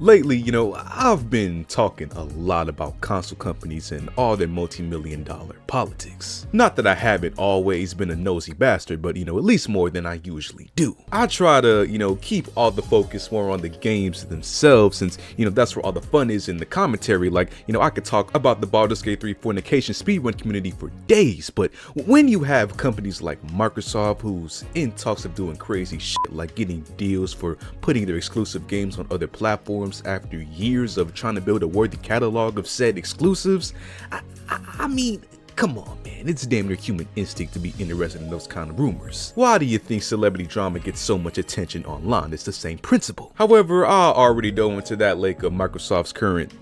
Lately, I've been talking a lot about console companies and all their multi-million-dollar politics. Not that I haven't always been a nosy bastard, but at least more than I usually do. I try to, keep all the focus more on the games themselves, since, that's where all the fun is in the commentary. Like, I could talk about the Baldur's Gate 3 fornication speedrun community for days, but when you have companies like Microsoft, who's in talks of doing crazy shit like getting deals for putting their exclusive games on other platforms after years of trying to build a worthy catalog of said exclusives, I mean, come on man, it's damn near human instinct to be interested in those kind of rumors. Why do you think celebrity drama gets so much attention online? It's the same principle. However, I already dove into that lake of Microsoft's current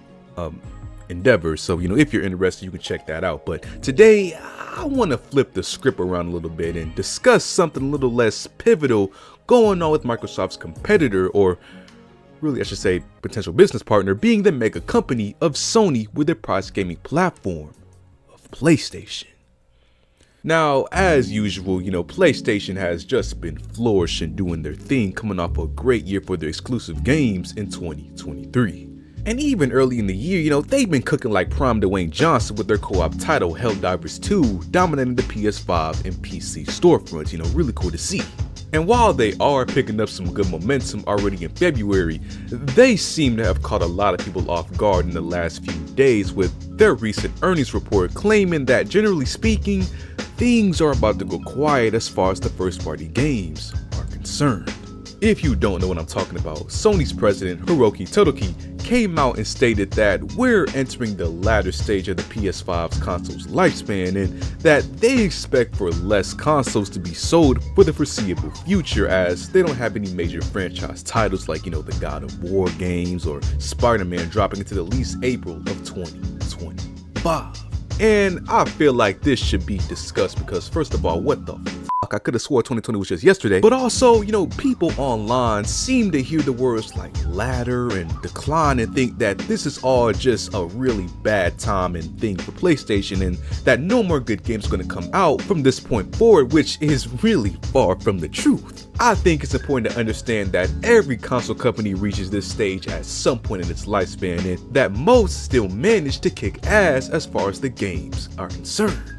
endeavors, so if you're interested, you can check that out. But today I want to flip the script around a little bit and discuss something a little less pivotal going on with Microsoft's competitor, or really I should say potential business partner, being the mega company of Sony with their prized gaming platform of PlayStation. Now, as usual, PlayStation has just been flourishing, doing their thing, coming off a great year for their exclusive games in 2023. And even early in the year, they've been cooking like prime Dwayne Johnson with their co-op title Helldivers 2, dominating the PS5 and PC storefronts. Really cool to see. And while they are picking up some good momentum already in February, they seem to have caught a lot of people off guard in the last few days with their recent earnings report claiming that, generally speaking, things are about to go quiet as far as the first-party games are concerned. If you don't know what I'm talking about, Sony's president Hiroki Totoki came out and stated that we're entering the latter stage of the PS5's console's lifespan, and that they expect for less consoles to be sold for the foreseeable future, as they don't have any major franchise titles like, the God of War games or Spider-Man dropping into at least April of 2025. And I feel like this should be discussed because, first of all, what the fuck? I could have swore 2020 was just yesterday. But also, people online seem to hear the words like ladder and decline and think that this is all just a really bad time and thing for PlayStation, and that no more good games are going to come out from this point forward, which is really far from the truth. I think it's important to understand that every console company reaches this stage at some point in its lifespan, and that most still manage to kick ass as far as the games are concerned.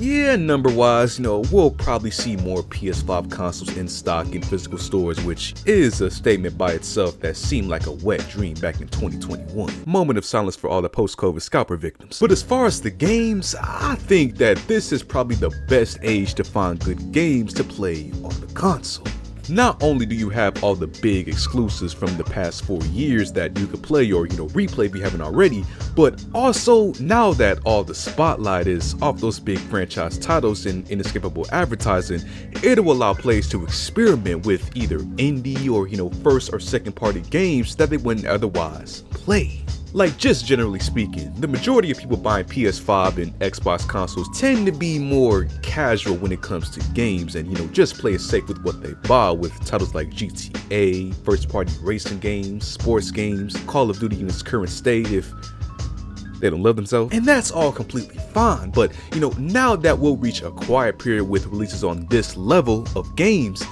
Yeah, number-wise, we'll probably see more PS5 consoles in stock in physical stores, which is a statement by itself that seemed like a wet dream back in 2021. Moment of silence for all the post-COVID scalper victims. But as far as the games, I think that this is probably the best age to find good games to play on the console. Not only do you have all the big exclusives from the past 4 years that you could play or, replay if you haven't already, but also now that all the spotlight is off those big franchise titles and inescapable advertising, it will allow players to experiment with either indie or, first or second party games that they wouldn't otherwise play. Like, just generally speaking, the majority of people buying PS5 and Xbox consoles tend to be more casual when it comes to games and, just play it safe with what they buy, with titles like GTA, first-party racing games, sports games, Call of Duty in its current state if they don't love themselves. And that's all completely fine, but, now that we'll reach a quiet period with releases on this level of games,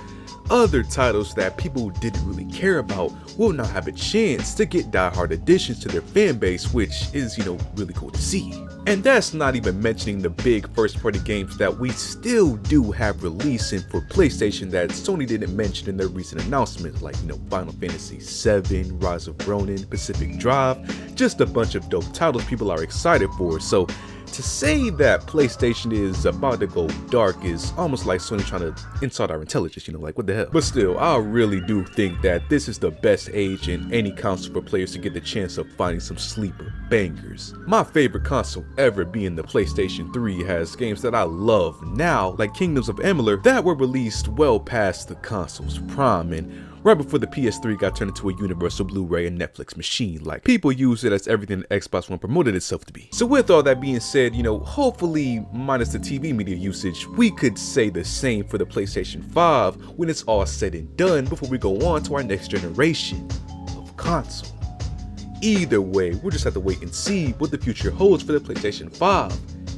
other titles that people didn't really care about will now have a chance to get die-hard additions to their fan base, which is, really cool to see. And that's not even mentioning the big first-party games that we still do have releasing for PlayStation that Sony didn't mention in their recent announcements, like, Final Fantasy VII, Rise of Ronin, Pacific Drive, just a bunch of dope titles people are excited for. So to say that PlayStation is about to go dark is almost like Sony trying to insult our intelligence, like what the hell. But still, I really do think that this is the best age in any console for players to get the chance of finding some sleeper bangers. My favorite console ever being the PlayStation 3 has games that I love now, like Kingdoms of Amalur, that were released well past the console's prime and right before the PS3 got turned into a universal Blu-ray and Netflix machine. Like, people use it as everything the Xbox One promoted itself to be. So with all that being said, hopefully minus the TV media usage, we could say the same for the PlayStation 5 when it's all said and done before we go on to our next generation of console. Either way, we'll just have to wait and see what the future holds for the PlayStation 5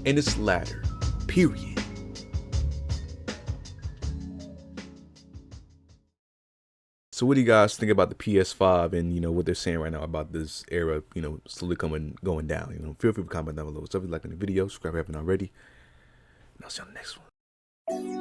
and its latter period. So what do you guys think about the PS5 and, you know, what they're saying right now about this era, you know, slowly going down? You know, feel free to comment down below. So if you like the video, subscribe if you haven't already. And I'll see you on the next one.